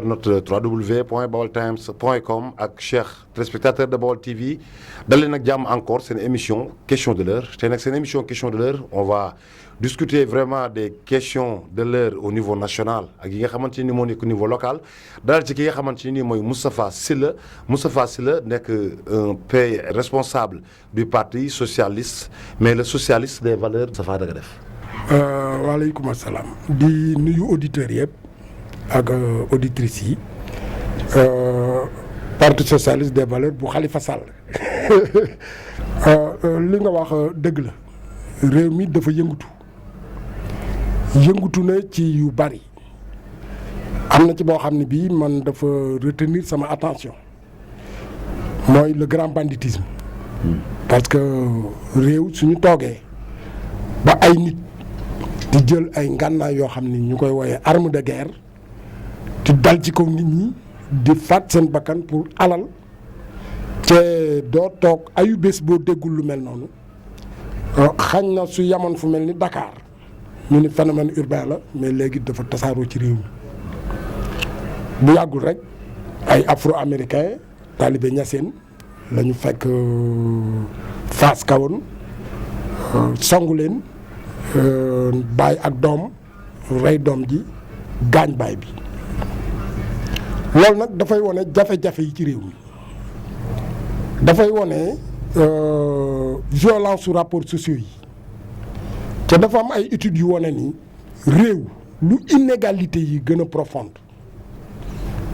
internautes www.baoltimes.com ak Cheikh téléspectateur de Baol TV dal leen ak jàmm encore seen émission question de l'heure tey nag seen émission question de l'heure on va discuter vraiment des questions de l'heure au niveau national ak yi nga xamante ni moo nekk au niveau local dalal ci ki nga xamante ni mooy Moustapha Sylla nekk un pays responsable du parti socialiste mais le socialiste des valeurs Moustapha da nga def. waaleykum asalaam di nuyu auditeurs yëpp ak auditrices yi parti socialiste des valeurs bu Khalifa Sall li nga wax dëgg la réew mi dafa yëngutu na ci yu bari am na ci boo xam ne bii man dafa retenir sama attention mooy le grand banditisme parce que réew suñu toogee ba ay nit di jël ay ngànnaay yoo xam ni ñu koy wooyee arme de guerre di dal ci kaw nit ñi di faat seen bakkan pour alal te doo toog ayu bés boo déggul lu mel noonu xañ na su yamoon fu mel ni Dakar ñu ni phénomène urbain la mais léegi dafa tasaaroo ci réew mi bu yàggul rek ay afro-américain talibé Niassène la ñu fekk Fass kawoon songu leen baay ak doom rey doom ji gaañ baay bi loolu nag dafay wone jafe-jafe yi ci réew mi dafay wone violence su rapports sociaux yi te dafa am ay études yu wone ni réew lu inégalité yi gën a profonde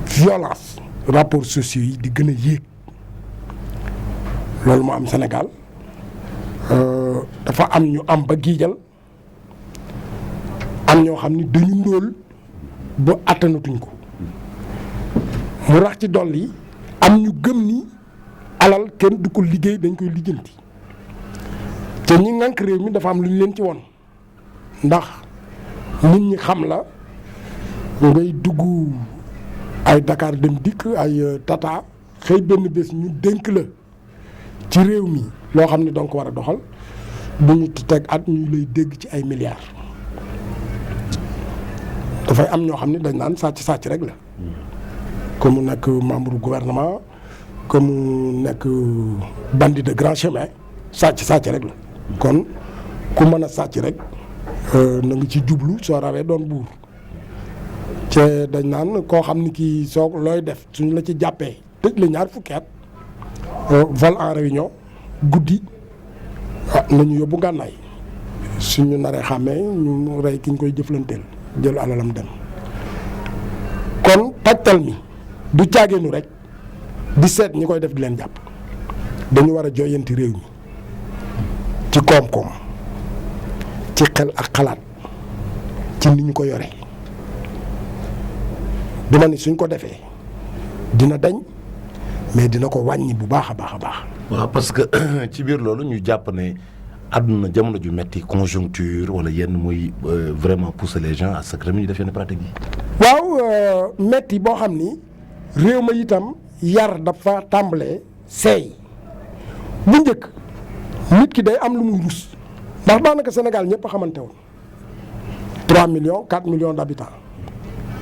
violence rapports sociaux yi di gën a yéeg loolu moo am Sénégal dafa am ñu am ba giijal am ñoo xam ni dañu ndóol ba attanatuñ ko mu rax ci dolli am ñu gëm ni alal kenn du ko liggéey dañ koy lijjanti te ñi ngànk réew mi dafa am lu ñu leen ci won ndax nit ñi xam la ngay dugg ay Dakar dem dikk ay Tata xëy benn bés ñu dénk la ci réew mi loo xam ne donc war a doxal bu ñu teg at ñu lay dégg ci ay milliards dafay am ñoo xam ne dañ naan sàcc rek la que mu nekk membre gouvernement que mu nekk bandit de grand chemin sàcc rek la kon ku mën a sàcc rek na nga ci jublu soo rawee doon buur te dañ naan koo xam ni kii soo looy def suñu la ci jàppee tëj la ñaar fukki at vol en réunion guddi nañu yóbbu gànnaay suñu naree xàmmee ñu rey ki ñu koy jëflanteel jël alalam dem kon tajtal mi du caageenu rek di seet ñi koy def di leen jàpp dañu war a jooyanti réew mi ci koom-koom ci xel ak xalaat ci ni ñu ko yoree duma ni suñ ko defee dina dañ mais dina ko wàññi bu baax a baax a baax. waaw parce que ci biir loolu ñu jàpp ne àdduna jamono ju metti conjoncture wala yenn muy vraiment pousser les gens à ce que ñu def yenn pratique yi. waaw metti boo xam ni réew ma itam yar dafa tàmbalee seey bu njëkk nit ki day am lu muy rus ndax daanaka Sénégal ñëpp a xamante woon 3 millions 4 millions d'habitants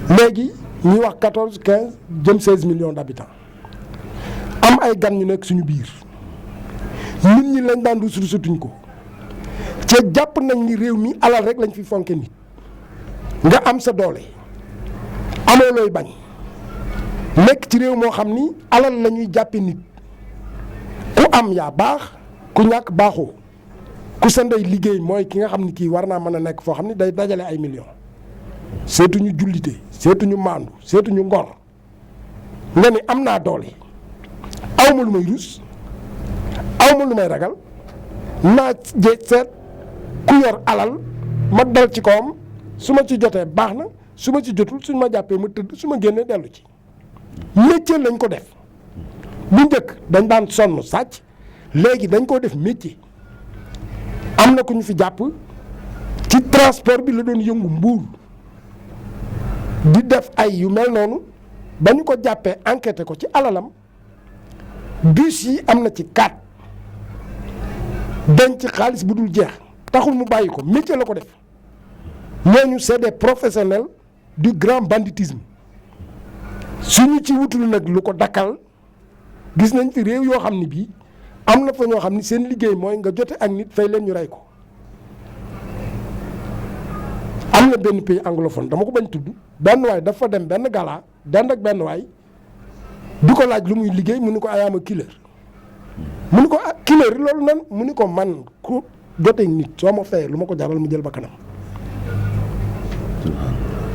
léegi ñuy wax 14 15 jëm 16 millions d'habitants am ay gan ñu nekk suñu biir nit ñi lañ daan rusatuñ ko ca jàpp nañ ni réew mi alal rek lañ fi fonke nit nga am sa doole amoo looy bañ nekk ci réew moo xam ni alal la ñuy jàppe nit ku am yaa baax ku ñàkk baaxoo ku sa ndey liggéey mooy ki nga xam ni kii war naa mën a nekk foo xam ni day dajale ay millions seetuñu jullite seetuñu maandu seetuñu ngor nga ni am naa doole awma lu may rus awma lu may ragal naa seet ku yor alal ma dal ci kawam su ma ci jotee baax na su ma ci jotul suñ ma jàppee ma tëdd su ma génnee dellu ci métier lañ ko def bu njëkk dañ daan sonn sàcc léegi dañ ko def métier am na ku ñu fi jàpp ci transport bi la doon yëngu Mbuur di def ay yu mel noonu ba ñu ko jàppee enquêté ko ci alalam bus yi am na ci 4 denc xaalis bu dul jeex taxul mu bàyyi ko métier la ko def ñooñu c'est des professionnels du grand banditisme suñu ci wutul nag lu ko dakkal gis nañ fi réew yoo xam ne bii am na fa ñoo xam ni seen liggéey mooy nga jote ak nit fay leen ñu rey ko. am na benn pays anglophone dama ko bañ tudd benn waay dafa dem benn gala dend ak benn waay di ko laaj lu muy liggéey mu ni ko I am a killer mu ni ko killer loolu nan mu ni ko man ku joteeg nit soo ma fayee lu ma ko jaral mu jël ba kanam.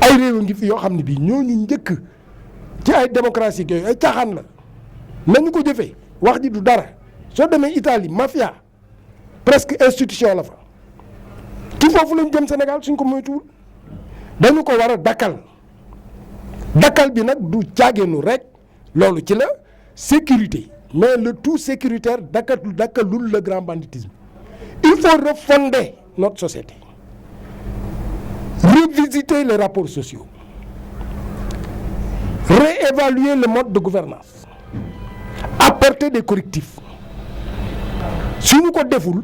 ay réew ngi fi yoo xam ne bii ñooñu njëkk ci ay démocratie yooyu ay caaxaan la nañu ko jëfee wax ji du dara soo demee Italie mafia presque institution la fa ci foofu lañ jëm Sénégal suñ ko moytuwul dañu ko war a dakkal bi nag du caageenu rek loolu ci la sécurité mais le tout sécuritaire dakkalul le grand banditisme il faut refonder notre société revisiter les rapports sociaux réévaluer le mode de gouvernance apporter des correctifs suñu ko deful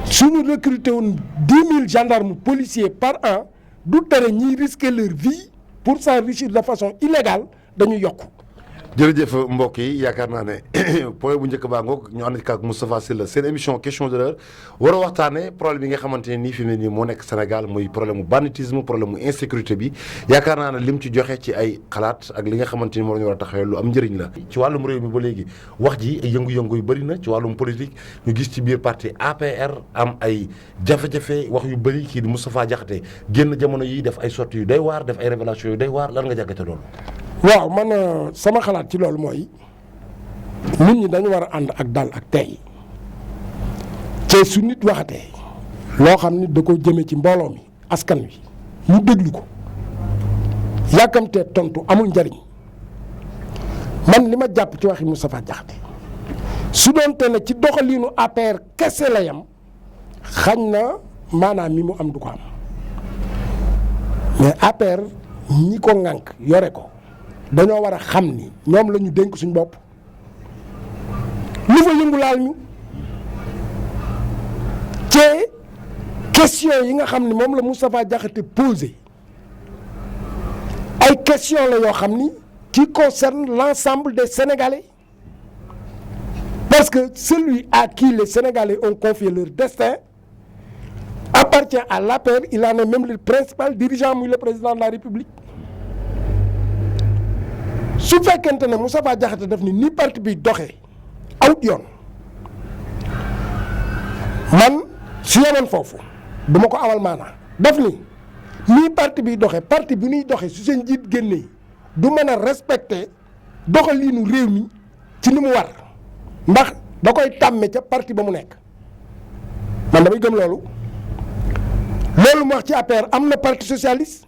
suñu recruter woon 10 000 gendarmes policiers par an du tere ñiy risquer leur vie pour s'enrichir de façon illégale dañu yokku. jërëjëf mbokk yi yaakaar naa ne point bu njëkk baa ngoog ñu ànd ak Moustapha Sylla seen émission question de l'heure war a waxtaane problème yi nga xamante ne nii fi mu ne nii moo nekk Sénégal muy problème mu banditisme problème mu insécurité bi yaakaar naa ne lim ci joxe ci ay xalaat ak li nga xamante ni moo la ñu war a taxawee lu am njëriñ la. ci wàllum réew mi ba léegi wax ji ay yëngu-yëngu yu bëri na ci wàllum politique ñu gis ci biir parti APR am ay jafe-jafe wax yu bëri kii di Moustapha Diakhaté génn jamono yi def ay sorties yu doy waar def ay révélations yu doy waar lan nga jàggate loolu. waaw man sama xalaat ci loolu mooy nit ñi dañu war a ànd ak dal ak tey te su nit waxatee loo xam ni da ko jëme ci mbooloo mi askan wi ñu déglu ko yàkkamtee tontu amul njariñ man li ma jàpp ci waxi Moustapha Diakhaté su doon te ne ci doxaliinu APR kese la yam xañ na maanaam mi mu am du ko am mais APR ñi ko ŋànk yore ko dañoo war a xam ni ñoom la ñu dénk suñ bopp lu fa yëngu laal ñu te question yi nga xam ni moom la Moustapha Diakhaté posé ay question la yoo xam ni qui concerne l'ensemble des Sénégalais parce que celui à qui les Sénégalais ont confié leur destin appartient à l'APR, il en est même le principal dirigeant muy le président de la République. su fekkente ne Moustapha Diakhaté def ni parti bi doxee awut yoon man su yemoon foofu duma ko awal maanaa def ni parti bi doxee parti bi ñuy doxee su seen njiit génnee du mën a respecter doxaliinu réew mi ci ni mu war ndax da koy tàmme ca parti ba mu nekk man damay gëm loolu mu wax ci APR am na parti socialiste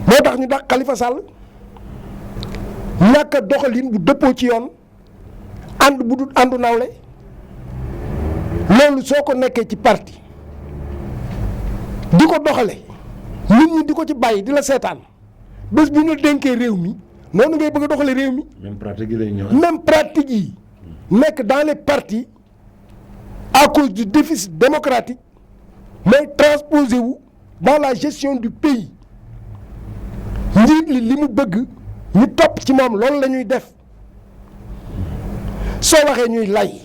moo tax ñu dàq Khalifa Sall ñàkk a doxalin bu dëppoo ci yoon ànd bu dul àndu nawle loolu soo ko nekkee ci parti di ko doxale nit ñi di ko ci bàyyi di la seetaan bés bu ñu dénkee réew mi noonu ngay bëgg a doxale réew mi. même pratique yi lay ñëw. même pratique yi nekk dans les partis à cause du déficit démocratique mooy transposé wu dans la gestion du pays njiit li mu bëgg. ñu topp ci moom loolu la ñuy def soo waxee ñuy lay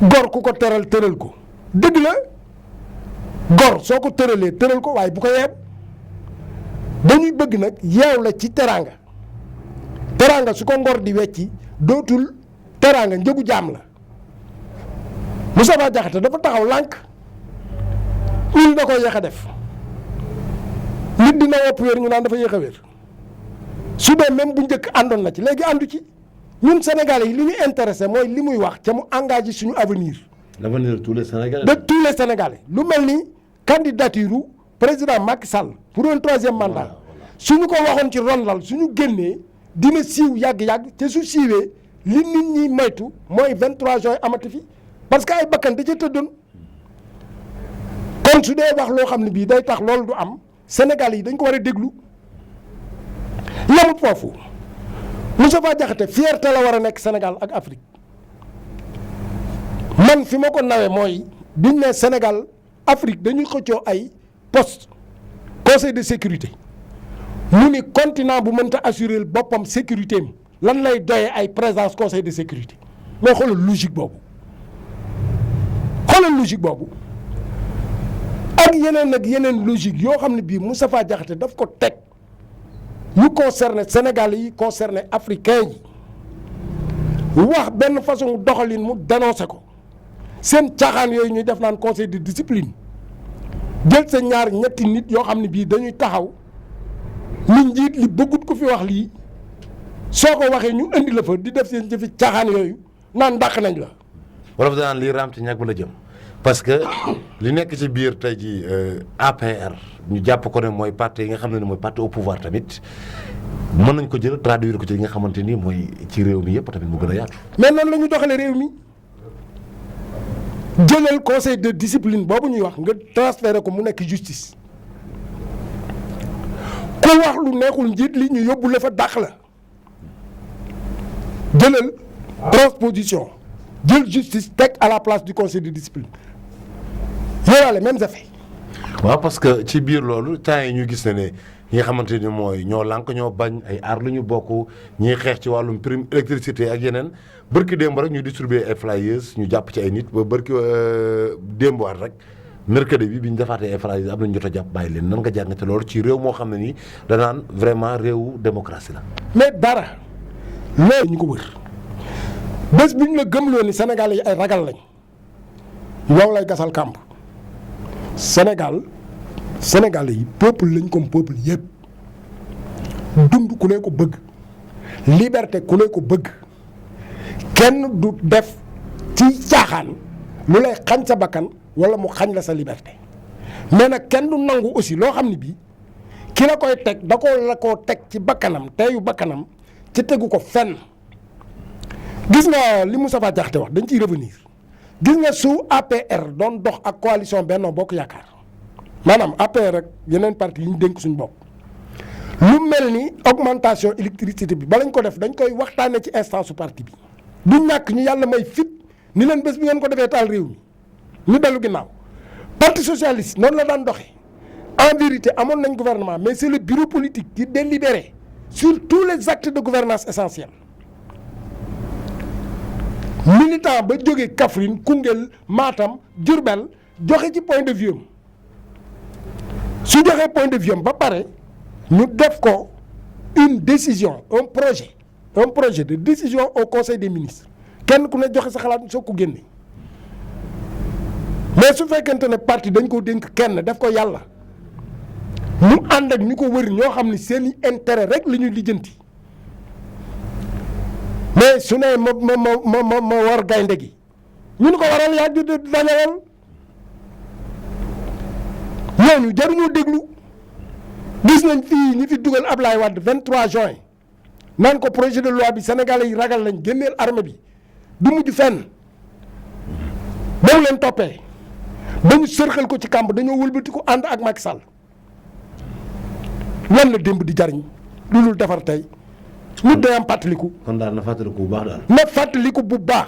gor ku ko tëral ko dëgg la gor soo ko tëralee tëral ko waaye bu ko yeeb dañuy bëgg nag yeew la ci teraanga su ko ngor di wecci dootul teraanga njëgu jaam la Moustapha Diakhaté dafa taxaw lànk ñun da koy yéex a def nit dina wopp wér ñu naan dafa yéex a wér su dee même bu njëkk àndoon na ci léegi àndu ci ñun Sénégalais yi li ñu intéressé mooy li muy wax ca mu engagé suñu avenir. l'avenir de tous les Sénégalais. de tous les Sénégalais lu mel ni candidature président Macky Sall pour un troisième mandat suñu ko waxoon ci ronlal suñu génnee dina siiw yàgg-yàgg te su siiwee li nit ñi moytu mooy 23 juin amati fi parce que ay bakkan da ca tëddoon kon su dee wax loo xam ne bii day tax loolu du am Sénégalais yi dañ ko war a déglu. yamut foofu Moustapha Diakhaté fierté la war a nekk Sénégal ak Afrique man fi ma ko nawee mooy biñ ne Sénégal Afrique dañuy xëccoo ay poste conseil de sécurité mu ni continent bu mënta assurer boppam sécurité am lan lay doyee ay présence conseil de sécurité mais xoolal logique boobu ak yeneen logique yoo xam ne bii Moustapha Diakhaté daf ko teg ñu concerné Sénégalais yi concerné africains yi wax benn façon doxalin mu dénoncé ko seen caaxaan yooyu ñuy def naan conseil de discipline jël sa ñaar ñetti nit yoo xam ne bii dañuy taxaw ni njiit li bëggut ko fi wax lii soo ko waxee ñu indi la fa di def seen jëfi caaxaan yooyu naan dàq nañ la. wolof danaan lii raam ci ñàkk ba la jëm parce que li nekk ci biir tey ji APR ñu jàpp ko ne mooy parti yi nga xam ne mooy parti au pouvoir tamit mën nañ ko jël traduire ko ci li nga xamante ni mooy ci réew mi yëpp tamit mu gën a yaatu. mais noonu la ñu doxalee réew mi jëlal conseil de discipline boobu ñuy wax nga transféré ko mu nekk justice ku wax lu neexul njiit li ñu yóbbu la fa dàq la jëlal transposition jël justice teg à la place du conseil de discipline yooyu les mêmes effets. waaw parce que ci biir loolu temps yi ñu gis ne ñi nga xamante ni mooy ñoo lànk ñoo bañ ay aar lu ñu bokk ñiy xeex ci wàllum prime électricité ak yeneen bërki démb rek ñu distribuer ay flyers ñu jàpp ci ay nit ba bërki démb waat rek mercredi bi ñu defaatee ay flyers am nañu jot a jàpp bàyyi leen nan nga jàngate loolu ci réew moo xam ne nii danaan vraiment réewu démocratie la. mais dara loolu ñu ko wër bés bu ñu la gëmloo ni Sénégal yi ay ragal lañ yow lay gasal kàmb Sénégal yi peuple lañ comme peuple yëpp dund ku ne ko bëgg liberté ku ne ko bëgg kenn du def ci caaxaan lu lay xañ sa bakkan wala mu xañ la sa liberté mais nag kenn du nangu aussi loo xam ne bii ki la koy teg da koo teg ci bakkanam teyu bakkanam ci tegu ko fenn. gis nga li Moustapha Diakhaté wax dañ ciy revenir gis nga su APR doon dox ak coalition Benno Bokk Yaakaar maanaam APR rek yeneen parti yi ñu dénk suñu bopp lu mel ni augmentation électricité bi balañ ko def dañ koy waxtaanee ci instance su parti bi du ñàkk ñu yàlla may fit ni leen bés bi ngeen ko defee taal réew mi ñu dellu ginnaaw parti socialiste noonu la daan doxee en vérité amoon nañ gouvernement mais c'est le bureau politique qui délibérait sur tous les actes de gouvernance essentiels militant ba jógee Kaffrine Koungheul Matam Diourbel joxe ci point de vue am su joxee point de vue am ba pare ñu def ko une décision un projet de décision au conseil des ministres kenn ku ne joxe sa xalaat soo ko génne mais su fekkente ne parti dañ ko dénk kenn def ko yàlla mu ànd ak ñu ko wër ñoo xam ne seen i intérêt rek la ñuy lijjanti mais su ne ma war gaynde gi ñu ko waral yaa di dañewal ñooñu jaruñoo déglu gis nañ fii ñi fi dugal Ablaye Wade 23 juin naan ko projet de loi bi sénégalais yi ragal lañ génneel armée bi du mujj fenn ba mu leen toppee ba ñu sërxal ko ci kàmb dañoo wëlbati ko ànd ak Macky Sall lan la démb di jariñ lu dul defar tey nit day am fàttaliku. kon daal na fàttaliku bu baax daal. na fàttaliku bu baax.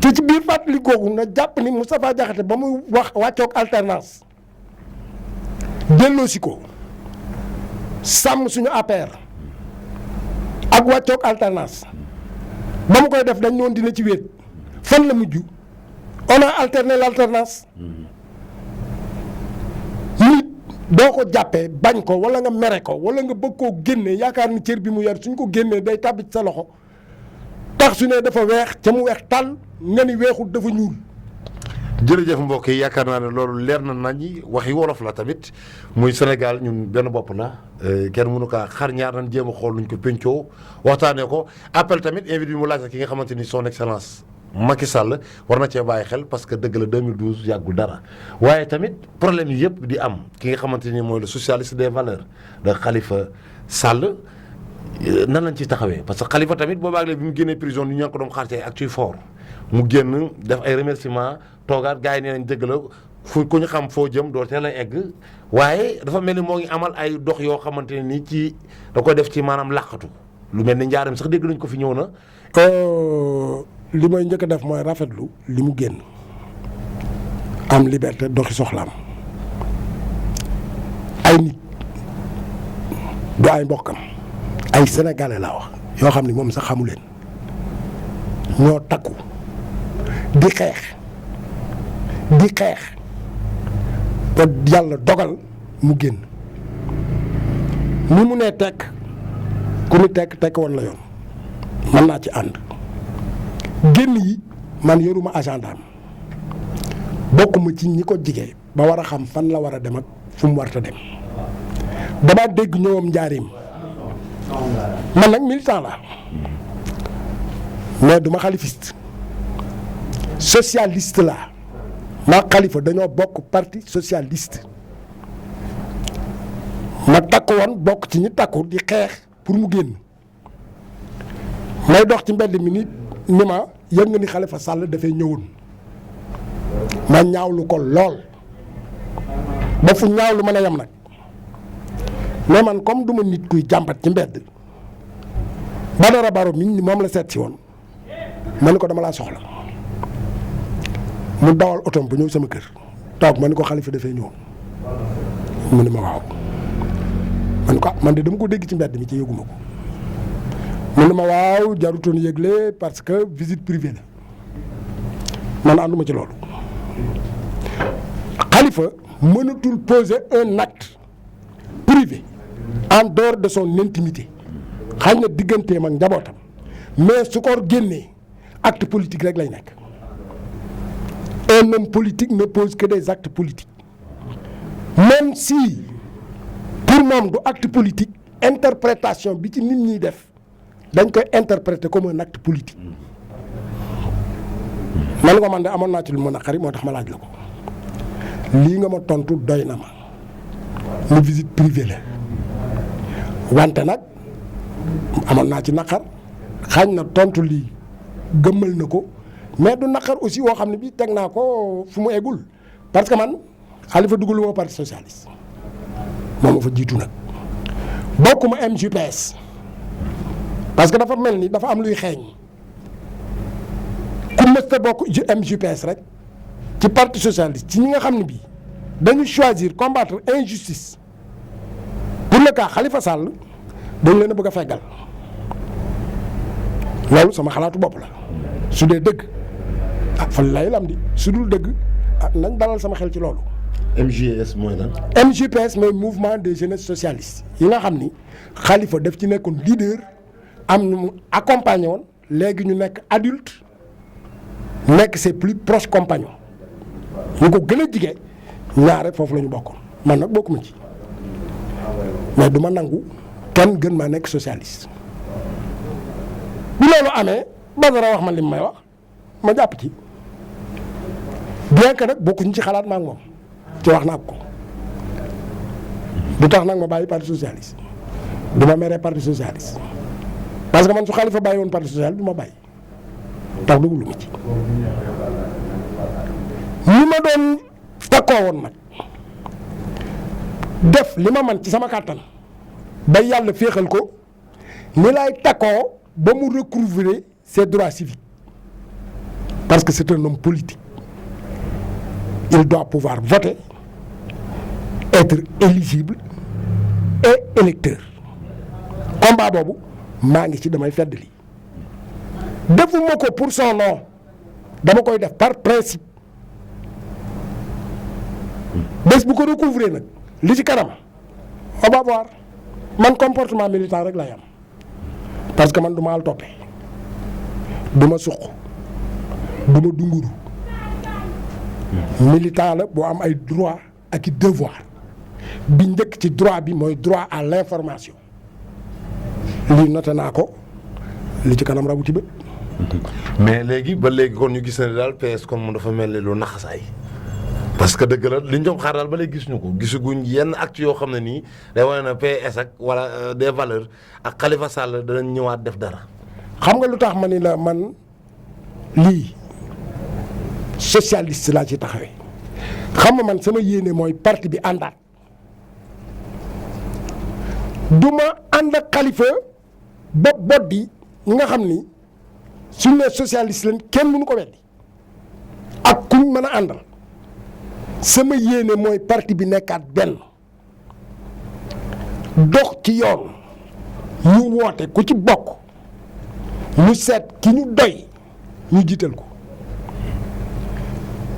te ci biir fàttaliku googu nga jàpp ni Moustapha Diakhaté ba muy wax wàccoog alternance delloosi ko sàmm suñu APR ak wàccoog alternance ba mu koy def dañ noon dina ci wéet fan la mujj on a alterné l'alternance nit doo ko jàppee bañ ko wala nga mere ko wala nga bëgg koo génne yaakaar ni cër bi mu yor suñ ko génnee day tàbbi ci sa loxo tax su ne dafa weex ca mu weex tàll nga ni weexul dafa ñuul. jërëjëf mbokk yi yaakaar naa ne loolu leer na nañ waxi wolof la tamit muy Sénégal ñun benn bopp la kenn mënu kaa xar ñaar nañ jéem a xool nuñ ko pencoo waxtaanee ko appel tamit invité bi mu laaj ki nga xamante ni son excellence Macky Sall war na cee bàyyi xel parce que dëgg la 2012 yàggul dara waaye tamit problème yi yëpp di am ki nga xamante ni mooy le socialiste des valeurs de Khalifa Sall nan lañ ciy taxawee parce que Khalifa tamit boobaag léegi bi mu génnee prison ni ñu ko doon xaar ci ay actes yu fort mu génn def ay remerciements toogaat gars yi nee nañ dëgg la fu ku ñu xam foo jëm doo teel a egg waaye dafa mel ni moo ngi amal ay dox yoo xamante ne nii ci da koy def ci maanaam làqatu lu mel ni njaaram sax dégg nañ ko fi ñëw na. li may njëkk a def mooy rafetlu li mu génn am liberté doxi soxlaam ay nit du ay mbokkam ay sénégalais laa wax yoo xam ni moom sax xamu leen ñoo takku di xeex ba yàlla dogal mu génn ni mu nee tekk ku ni tekk woon la yoon mën naa ci ànd génn yi man yoruma agenda bokkuma ci ñi ko jigee ba war a xam fan la war a dem ak fu mu warta dem dama dégg ñëwam njaarim man nag militant la mais duma xalifiste socialiste la maa xalifa dañoo bokk parti socialiste ma takku woon bokk ci ñi takku di xeex pour mu génn may dox ci mbedd mi ni ma yëg nga ni Khalifa Sall dafay ñëwoon ma ñaawlu ko lool ba fu ñaawlu mën a yem nag mais man comme duma nit kuy jàmbat ci mbedd Badara Baro mi moom la seet si woon ma ni ko dama laa soxla mu dawal otom bu ñëw sama kër toog ma ni ko Khalifa dafay ñëwoon mu ni ma waaw man ko man de dama ko dégg ci mbedd mi ci yëguma ko mu ni ma waaw jarutoon yëgle parce que visite privée la man ànduma ci loolu Khalifa mënatul poser un acte privé en dehors de son intimité xañ na digganteem ak njabootam mais su ko génnee acte politique rek lay nekk un homme politique ne pose que des actes politiques même si pour moom du acte politique interprétation bi ci nit ñi def dañ koy interpréter comme un acte politique man ko man de amoon naa ci lu ma naqari moo tax ma laaj la ko lii nga ma tontu doy na ma lu visite privée la wante nag amoon naa ci naqar xañ na tontu lii gëmmal na ko mais du naqar aussi woo xam ne bii teg naa ko fu mu eggul parce que man Khalifa dugalu ma parti socialiste moom ma fa jiitu nag bokkuma MJPS parce que dafa mel ni dafa am luy xeeñ ku mësta bokk MJPS rek ci parti socialiste ci ñi nga xam ne bii dañu choisir combattre injustice pour le cas Khalifa Sall dañ leen a bëgg a feggal loolu sama xalaatu bopp la su dee dëgg fan lay lam di su dul dëgg nañ dalal sama xel ci loolu. MJS mooy lan. MJPS mooy mouvement des jeunesses socialistes yi nga xam ni Khalifa daf ci nekkoon leader am ñu mu accompagné woon léegi ñu nekk adulte nekk ses plus proches compagnons ñu ko gën a jige ñaare foofu la ñu bokkoon man nag bokkuma ci mais du ma nangu kenn gën maa nekk socialiste. bi loolu amee Badara wax ma li may wax ma jàpp ci bien que nag bokkuñ ci xalaat ma ak moom ci wax naa ko du tax nag ma bàyyi parti socialiste du ma meree parti socialiste parce que man su Khalifa bàyyi woon parti socialiste du ma bàyyi tax dugg ma ci li ma doon takkoo woon nag def li ma man ci sama kàttan ba yàlla féexal ko ni laay takkoo ba mu recouvrer ses droits civiques parce que c'est un homme politique il doit pouvoir voter être éligible et électeur combat boobu maa ngi ci damay fedd li defuma ko pour son nom dama koy def par principe bés bu ko recouvrer nag li ci kanam on va voir man comportement militant rek lay am parce que man du ma al toppee du ma suq du ma dunguru militant la boo am ay droit ak i devoir bi njëkk ci droit bi mooy droit à l'information lii noté naa ko li ci kanam rabu ci bët. mais léegi ba léegi kon ñu gis ne daal PS comme dafa mel ni lu naxasaay parce que dëgg la li ñu doon xaar daal ba léegi gisuñu ko gisaguñ yenn actes yoo xam ne nii day wane na PS ak wala des valeurs ak Khalifa Sall danañ ñëwaat def dara. xam nga lu tax ma ni la man lii socialiste laa ci taxawee xam nga man sama yéene mooy parti bi àndaat du ma ànd ak Khalifa ba boddi ñi nga xam ni suñ ne socialiste lañ kenn mënu ko weddi ak kuñ mën a àndal sama yéene mooy parti bi nekkaat benn dox ci yoon ñu woote ku ci bokk ñu seet ki ñu doy ñu jiital ko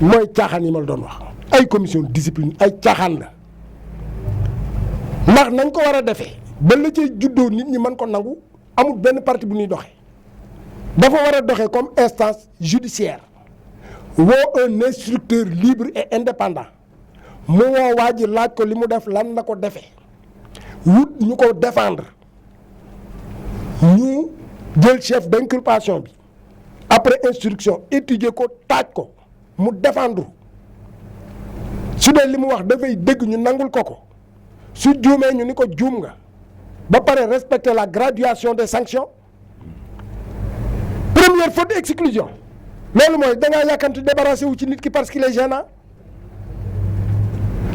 mooy caaxaan yi ma la doon wax ay commission discipline ay caaxaan la ndax nañ ko war a defee ba la cay juddoo nit ñi mën ko nangu amul benn parti bu ñuy doxee dafa war a doxee comme instance judiciaire woo un instructeur libre et indépendant mu woo waa ji laaj ko li mu def lan la ko defee wut ñu ko défendre ñu jël chef d'inculpation bi après instruction étudier ko taaj ko mu défendre su dee li mu wax dafay dëgg ñu nangul ko su juumee ñu ni ko juum nga ba pare respecter la graduation des sanctions première faute exclusion loolu mooy da ngaa yàkkamti débarrassé wu ci nit ki parce qu'il est gênant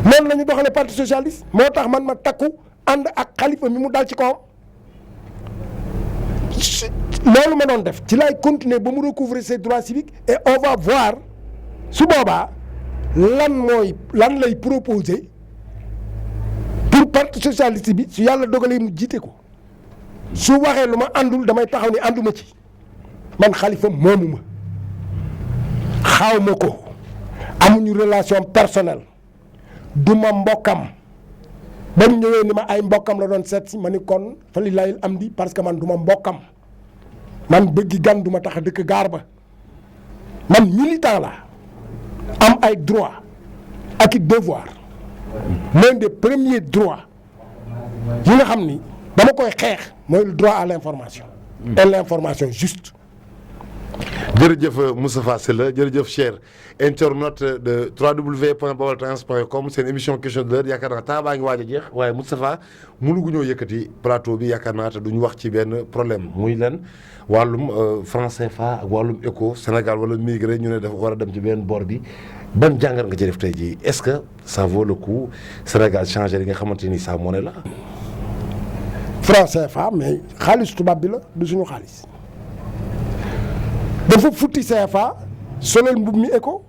noonu la ñu doxalee parti socialiste moo tax man ma takku ànd ak Khalifa mi mu dal ci kawam loolu ma doon def ci lay continuer ba mu recouvrer ses droits civiques et on va voir su boobaa lan lay proposer pour parti socialiste bi su yàlla dogalee mu jiite ko su waxee lu ma àndul damay taxaw ni ànduma ci man Khalifa moomu ma xaw ma ko amuñu relation personnelle du ma mbokkam ba mu ñëwee ni ma ay mbokkam la doon seet si ma ni kon fa li layil am di parce que man du ma mbokkam man bëggi gan du ma tax a dëkk gaar ba man militant la am ay droit ak i devoir l'un des premiers droits yi nga xam ni dama koy xeex mooy le droit à l'information et l'information juste. jërëjëf Moustapha Sylla jërëjëf cher internaute de www.baoltimes.com seen émission question de l'heure yaakaar naa temps baa ngi waaj a jeex waaye Moustapha mënuguñoo yëkkati plateau bi yaakaar naa te duñu wax ci benn problème muy leen wàllum franc CFA ak wàllum éco Sénégal wala migré ñu ne dafa war a dem ci benn bor bi ban jàngat nga ci def tey jii est-ce que ça vaut le coup Sénégal changé li nga xamante ni sa monnaie la. franc CFA mais xaalis tubaab bi la du suñu xaalis. dafa futti CFA solal mbub mi éco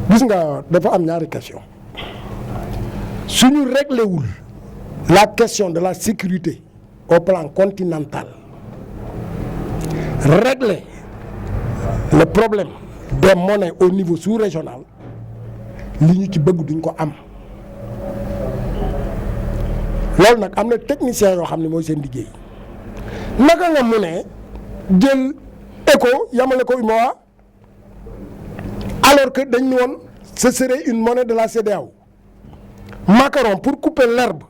gis nga dafa am ñaari question suñu réglé wul la question de la sécurité au plan continental régler le problème des monnaies au niveau sous-régional li ñu ci bëgg duñ ko am loolu nag am na technicien yoo xam ne mooy seen liggéey naka nga mu ne jël éco yamale ko UMOA alors que dañ ni woon ce serait une monnaie de la CEDEAO Macron pour couper l'herbe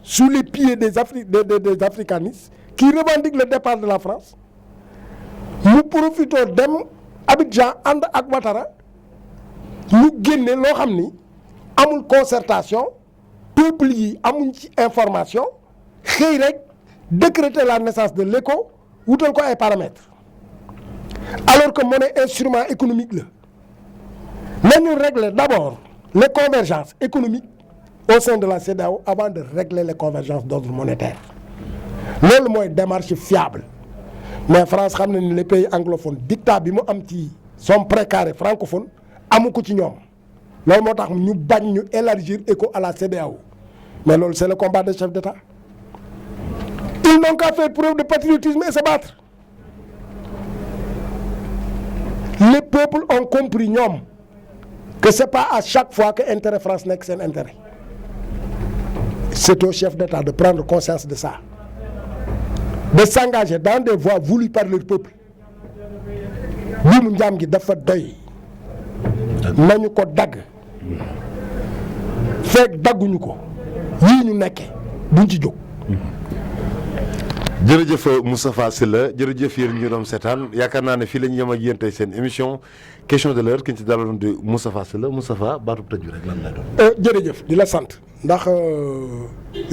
sous les pieds des africanistes qui revendiquent le départ de la France mu profité dem Abidjan ànd ak Ouattara ñu génne loo xam ni amul concertation peuple yi amuñ ci information xëy rek décréter la naissance de l'éco wutal ko ay paramètres alors que monnaie instrument économique la nañu régler d'abord les convergences économiques au sein de la CEDEAO avant de régler les convergences d'ordre monétaire loolu mooy démarche fiable mais France xam na ni les pays anglophones dictat bi mu am ci son précaré francophone amu ko ci ñoom loolu moo tax ñu bañ ñu élargir éco à la CEDEAO mais loolu c'est le combat des chefs d'État. Ils n'ont qu'à faire preuve de patriotisme et se battre. Les peuples ont compris ñoom que c'est pas à chaque fois que intérêt France nekk seen intérêt. C'est au chef d'État de prendre conscience de ça, de s'engager dans des voies voulues par leur peuple. buumu njaam gi dafa doy nañu ko dagg fekk dagguñu ko yii ñu nekkee duñ ci jóg. jërëjëf Moustapha Sylla jërëjëf yéen ñu doon seetaan yaakaar naa ne fii la ñu yem ak yéen tey seen émission question de l'heure ki ñu ci dalaloon di Moustapha Sylla Moustapha baatub tëj bi rek lan lay doon. jërëjëf di la sant ndax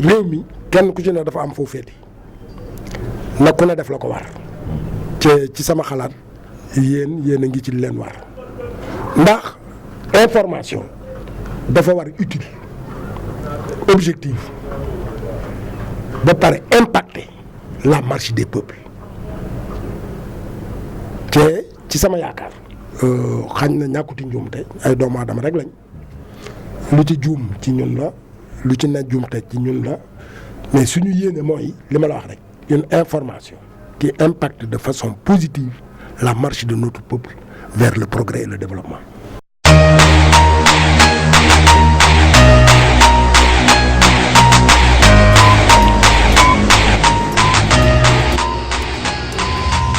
réew mi kenn ku ci ne dafa am foo féete na ku ne def la ko war ci sama xalaat yéen a ngi ci leen war ndax information dafa war utile objectif ba pare impacter la marche des peuples te ci sama yaakaar xañ na ñàkkuti njuum te ay doomu aadama rek lañ lu ci juum ci ñun la lu ci ne jumte ci ñun la mais suñu yéene mooy li ma la wax rek une information qui impacte de façon positive la marche de notre peuple vers le progrès et le développement.